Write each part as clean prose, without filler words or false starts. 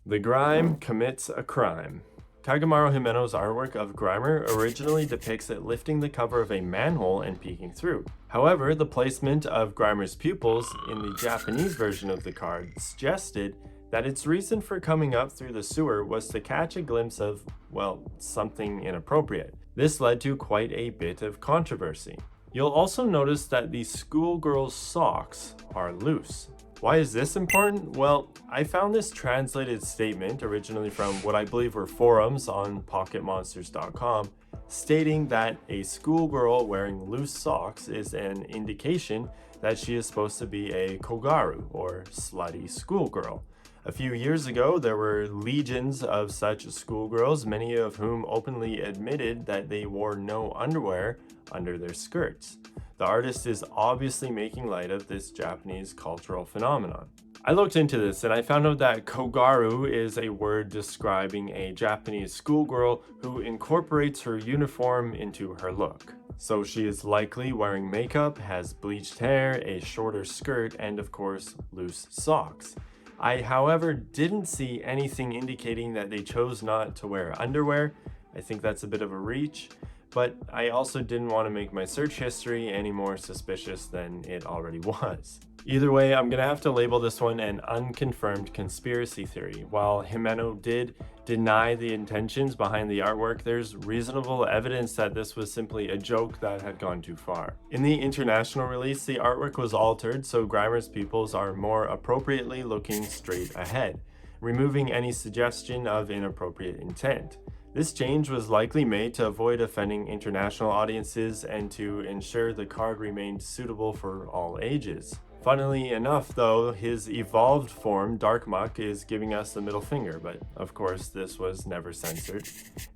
The Grime commits a crime. Kagamaru Himeno's artwork of Grimer originally depicts it lifting the cover of a manhole and peeking through. However, the placement of Grimer's pupils in the Japanese version of the card suggested that its reason for coming up through the sewer was to catch a glimpse of, well, something inappropriate. This led to quite a bit of controversy. You'll also notice that the schoolgirl's socks are loose. Why is this important? Well, I found this translated statement originally from what I believe were forums on pocketmonsters.com, stating that a schoolgirl wearing loose socks is an indication that she is supposed to be a kogaru, or slutty schoolgirl. A few years ago, there were legions of such schoolgirls, many of whom openly admitted that they wore no underwear under their skirts. The artist is obviously making light of this Japanese cultural phenomenon. I looked into this and I found out that kogaru is a word describing a Japanese schoolgirl who incorporates her uniform into her look. So she is likely wearing makeup, has bleached hair, a shorter skirt, and of course, loose socks. I, however, didn't see anything indicating that they chose not to wear underwear. I think that's a bit of a reach, but I also didn't want to make my search history any more suspicious than it already was. Either way, I'm gonna have to label this one an unconfirmed conspiracy theory. While Himeno did deny the intentions behind the artwork, there's reasonable evidence that this was simply a joke that had gone too far. In the international release, the artwork was altered so Grimer's pupils are more appropriately looking straight ahead, removing any suggestion of inappropriate intent. This change was likely made to avoid offending international audiences and to ensure the card remained suitable for all ages. Funnily enough though, his evolved form, Dark Muck, is giving us the middle finger, but of course this was never censored.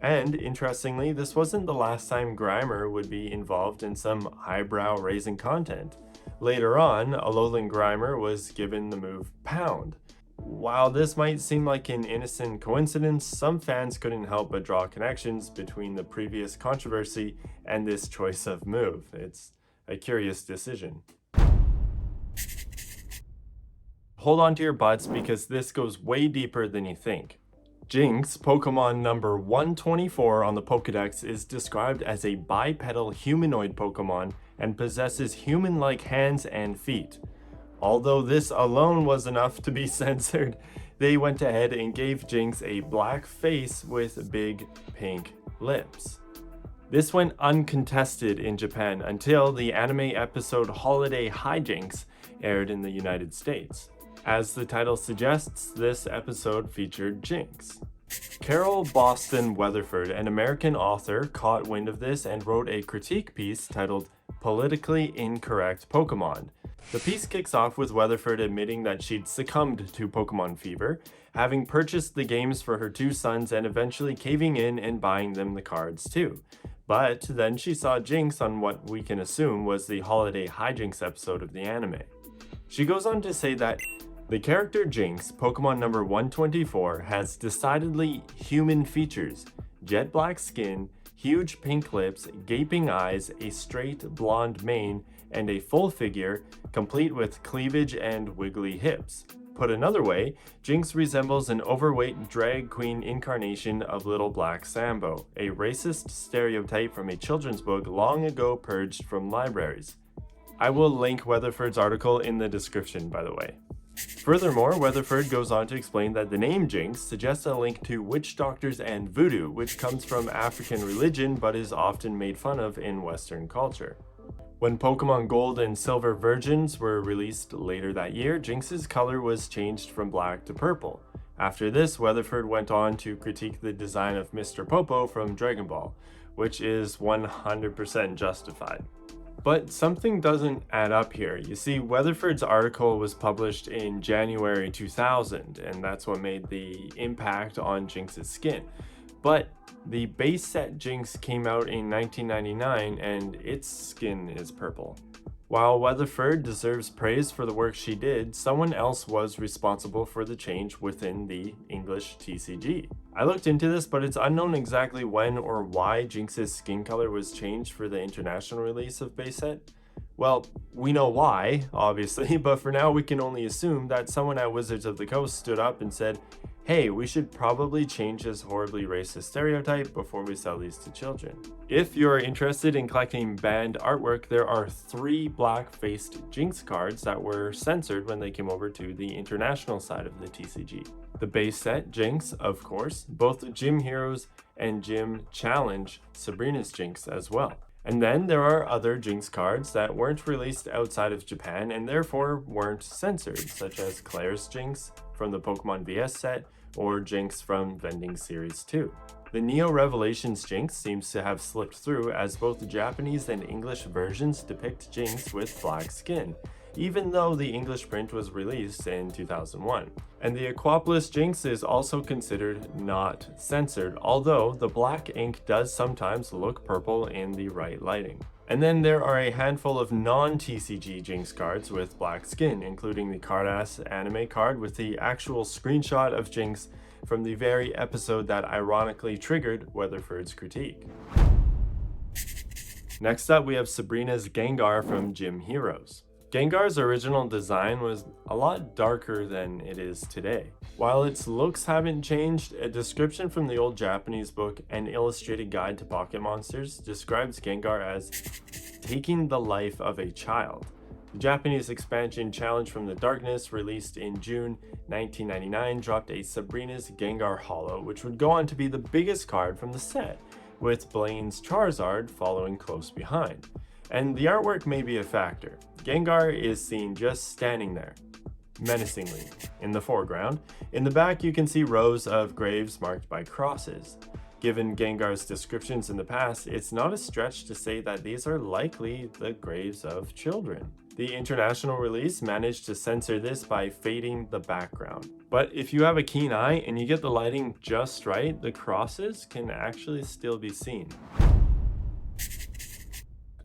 And interestingly, this wasn't the last time Grimer would be involved in some eyebrow-raising content. Later on, Alolan Grimer was given the move Pound. While this might seem like an innocent coincidence, some fans couldn't help but draw connections between the previous controversy and this choice of move. It's a curious decision. Hold on to your butts because this goes way deeper than you think. Jinx, Pokemon number 124 on the Pokedex, is described as a bipedal humanoid Pokemon and possesses human-like hands and feet. Although this alone was enough to be censored, they went ahead and gave Jinx a black face with big pink lips. This went uncontested in Japan until the anime episode Holiday Hijinks aired in the United States. As the title suggests, this episode featured Jinx. Carol Boston Weatherford, an American author, caught wind of this and wrote a critique piece titled Politically Incorrect Pokemon. The piece kicks off with Weatherford admitting that she'd succumbed to Pokemon fever, having purchased the games for her two sons and eventually caving in and buying them the cards too. But then she saw Jinx on what we can assume was the Holiday Hijinks episode of the anime. She goes on to say that the character Jinx, Pokemon number 124, has decidedly human features: jet black skin, huge pink lips, gaping eyes, a straight blonde mane, and a full figure, complete with cleavage and wiggly hips. Put another way, Jinx resembles an overweight drag queen incarnation of Little Black Sambo, a racist stereotype from a children's book long ago purged from libraries. I will link Weatherford's article in the description, by the way. Furthermore, Weatherford goes on to explain that the name Jinx suggests a link to witch doctors and voodoo, which comes from African religion but is often made fun of in Western culture. When Pokemon Gold and Silver Virgins were released later that year, Jinx's color was changed from black to purple. After this, Weatherford went on to critique the design of Mr. Popo from Dragon Ball, which is 100% justified. But something doesn't add up here. You see, Weatherford's article was published in January 2000, and that's what made the impact on Jinx's skin. But the base set Jinx came out in 1999, and its skin is purple. While Weatherford deserves praise for the work she did, someone else was responsible for the change within the English TCG. I looked into this, but it's unknown exactly when or why Jinx's skin color was changed for the international release of base set. Well, we know why, obviously, but for now we can only assume that someone at Wizards of the Coast stood up and said, hey, we should probably change this horribly racist stereotype before we sell these to children. If you're interested in collecting banned artwork, there are 3 black-faced Jinx cards that were censored when they came over to the international side of the TCG. The base set, Jinx, of course, both Gym Heroes and Gym Challenge Sabrina's Jinx as well. And then there are other Jinx cards that weren't released outside of Japan and therefore weren't censored, such as Claire's Jinx from the Pokemon VS set or Jinx from Vending Series 2. The Neo Revelations Jinx seems to have slipped through as both the Japanese and English versions depict Jinx with black skin, even though the English print was released in 2001. And the Aquapolis Jinx is also considered not censored, although the black ink does sometimes look purple in the right lighting. And then there are a handful of non-TCG Jinx cards with black skin, including the Cardass anime card with the actual screenshot of Jinx from the very episode that ironically triggered Weatherford's critique. Next up, we have Sabrina's Gengar from Gym Heroes. Gengar's original design was a lot darker than it is today. While its looks haven't changed, a description from the old Japanese book, An Illustrated Guide to Pocket Monsters, describes Gengar as taking the life of a child. The Japanese expansion Challenge from the Darkness, released in June 1999, dropped a Sabrina's Gengar Holo, which would go on to be the biggest card from the set, with Blaine's Charizard following close behind. And the artwork may be a factor. Gengar is seen just standing there, menacingly, in the foreground. In the back, you can see rows of graves marked by crosses. Given Gengar's descriptions in the past, it's not a stretch to say that these are likely the graves of children. The international release managed to censor this by fading the background. But if you have a keen eye and you get the lighting just right, the crosses can actually still be seen.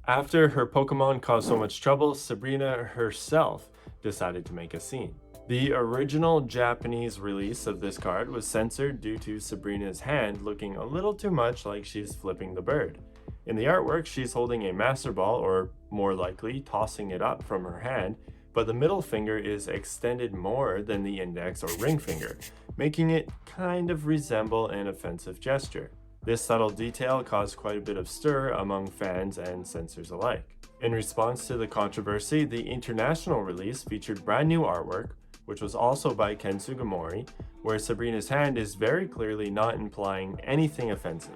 After her Pokemon caused so much trouble, Sabrina herself decided to make a scene. The original Japanese release of this card was censored due to Sabrina's hand looking a little too much like she's flipping the bird. In the artwork, she's holding a Master Ball, or more likely, tossing it up from her hand, but the middle finger is extended more than the index or ring finger, making it kind of resemble an offensive gesture. This subtle detail caused quite a bit of stir among fans and censors alike. In response to the controversy, the international release featured brand new artwork, which was also by Ken Sugimori, where Sabrina's hand is very clearly not implying anything offensive.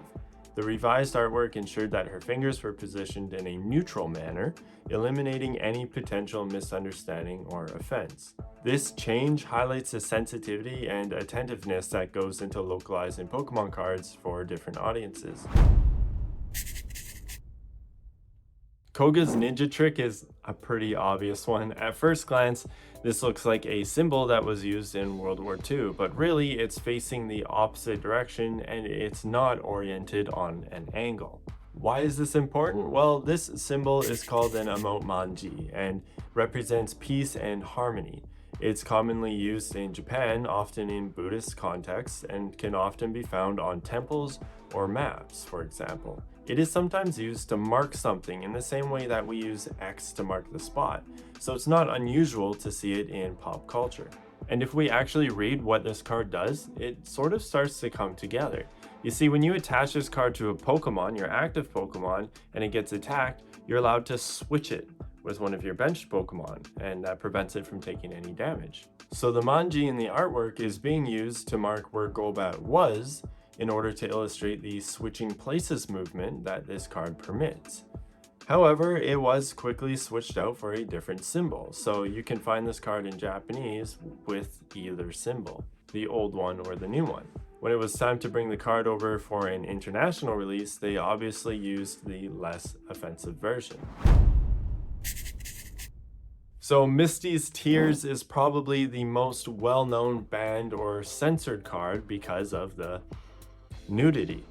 The revised artwork ensured that her fingers were positioned in a neutral manner, eliminating any potential misunderstanding or offense. This change highlights the sensitivity and attentiveness that goes into localizing Pokemon cards for different audiences. Koga's ninja trick is a pretty obvious one. At first glance, this looks like a symbol that was used in World War II, but really it's facing the opposite direction and it's not oriented on an angle. Why is this important? Well, this symbol is called an emote manji and represents peace and harmony. It's commonly used in Japan, often in Buddhist contexts, and can often be found on temples or maps, for example. It is sometimes used to mark something in the same way that we use X to mark the spot, so it's not unusual to see it in pop culture. And if we actually read what this card does, it sort of starts to come together. You see, when you attach this card to a Pokemon, your active Pokemon, and it gets attacked, you're allowed to switch it with one of your benched Pokemon, and that prevents it from taking any damage. So the manji in the artwork is being used to mark where Golbat was, in order to illustrate the switching places movement that this card permits. However, it was quickly switched out for a different symbol, so you can find this card in Japanese with either symbol, the old one or the new one. When it was time to bring the card over for an international release, they obviously used the less offensive version. So Misty's Tears is probably the most well-known banned or censored card because of the nudity.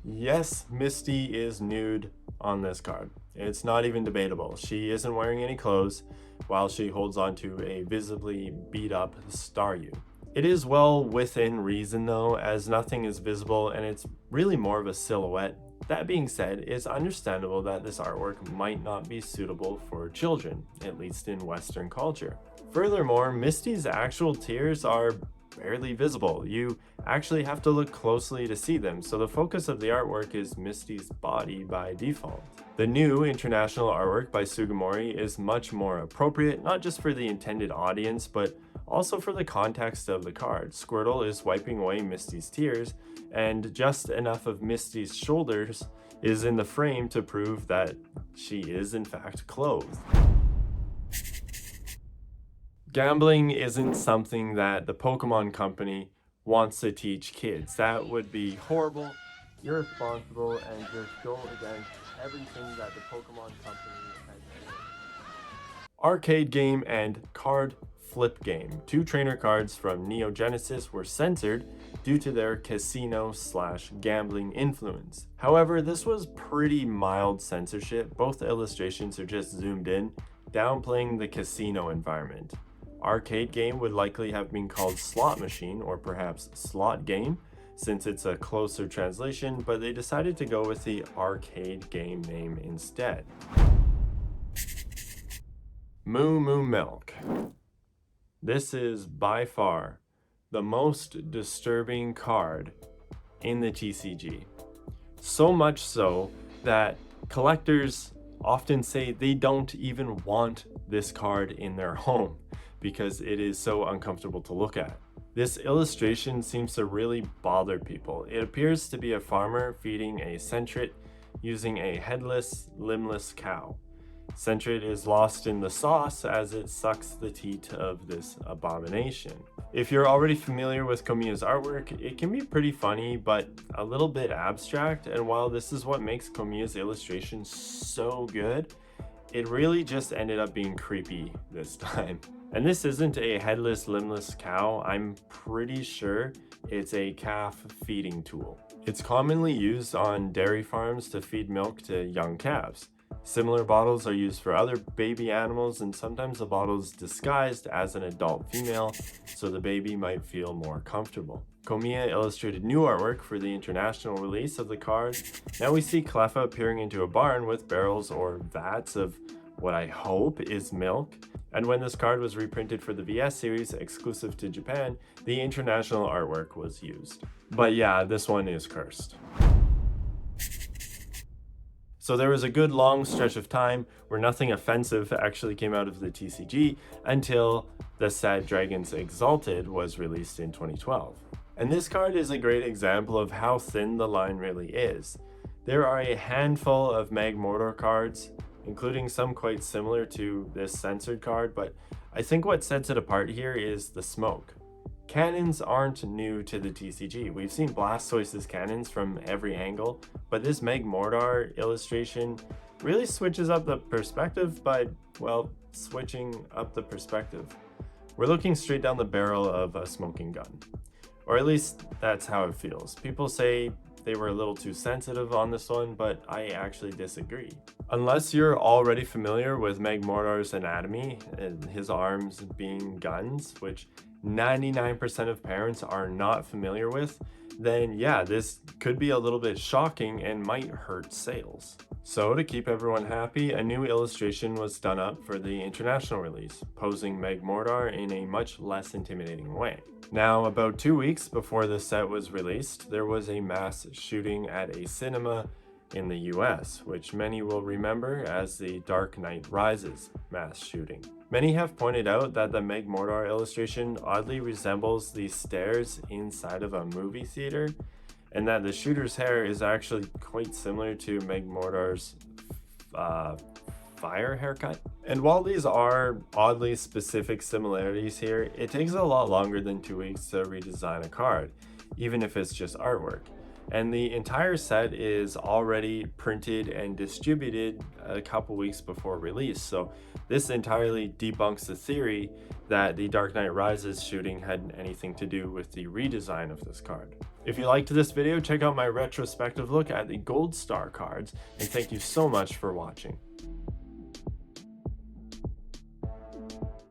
Yes, Misty is nude on this card. It's not even debatable. She isn't wearing any clothes while she holds onto a visibly beat up Staryu. It is well within reason though, as nothing is visible and it's really more of a silhouette. That being said, it's understandable that this artwork might not be suitable for children, at least in Western culture. Furthermore, Misty's actual tears are barely visible. You actually have to look closely to see them, so the focus of the artwork is Misty's body by default. The new international artwork by Sugimori is much more appropriate, not just for the intended audience, but also for the context of the card. Squirtle is wiping away Misty's tears, and just enough of Misty's shoulders is in the frame to prove that she is in fact clothed. Gambling isn't something that the Pokemon Company wants to teach kids. That would be horrible, irresponsible, and just go against everything that the Pokemon Company has done. Arcade game and card flip game. Two trainer cards from Neo Genesis were censored due to their casino/gambling influence. However, this was pretty mild censorship. Both illustrations are just zoomed in, downplaying the casino environment. Arcade game would likely have been called slot machine or perhaps slot game, since it's a closer translation, but they decided to go with the arcade game name instead. Moo Moo Milk. This is by far the most disturbing card in the TCG. So much so that collectors often say they don't even want this card in their home because it is so uncomfortable to look at. This illustration seems to really bother people. It appears to be a farmer feeding a Censored using a headless, limbless cow. Censored is lost in the sauce as it sucks the teat of this abomination. If you're already familiar with Komiya's artwork, it can be pretty funny, but a little bit abstract, and while this is what makes Komiya's illustration so good, it really just ended up being creepy this time. And this isn't a headless, limbless cow. I'm pretty sure it's a calf feeding tool. It's commonly used on dairy farms to feed milk to young calves. Similar bottles are used for other baby animals, and sometimes the bottle's disguised as an adult female so the baby might feel more comfortable. Komiya illustrated new artwork for the international release of the card. Now we see Cleffa appearing into a barn with barrels or vats of what I hope is milk. And when this card was reprinted for the VS series exclusive to Japan, the international artwork was used. But yeah, this one is cursed. So there was a good long stretch of time where nothing offensive actually came out of the TCG until the set Dragons Exalted was released in 2012. And this card is a great example of how thin the line really is. There are a handful of Magmortar cards, including some quite similar to this censored card, but I think what sets it apart here is the smoke. Cannons aren't new to the TCG. We've seen Blastoise's cannons from every angle, but this Magmortar illustration really switches up the perspective by, well, switching up the perspective. We're looking straight down the barrel of a smoking gun. Or at least that's how it feels. People say they were a little too sensitive on this one, but I actually disagree. Unless you're already familiar with Magmortar's anatomy and his arms being guns, which 99% of parents are not familiar with, then yeah, this could be a little bit shocking and might hurt sales. So to keep everyone happy, a new illustration was done up for the international release, posing Magmortar in a much less intimidating way. Now, about 2 weeks before the set was released, there was a mass shooting at a cinema in the US, which many will remember as the Dark Knight Rises mass shooting. Many have pointed out that the Magmortar illustration oddly resembles the stairs inside of a movie theater, and that the shooter's hair is actually quite similar to Magmortar's fire haircut. And while these are oddly specific similarities here, it takes a lot longer than 2 weeks to redesign a card, even if it's just artwork. And the entire set is already printed and distributed a couple weeks before release, so this entirely debunks the theory that the Dark Knight Rises shooting had anything to do with the redesign of this card. If you liked this video, check out my retrospective look at the Gold Star cards, and thank you so much for watching.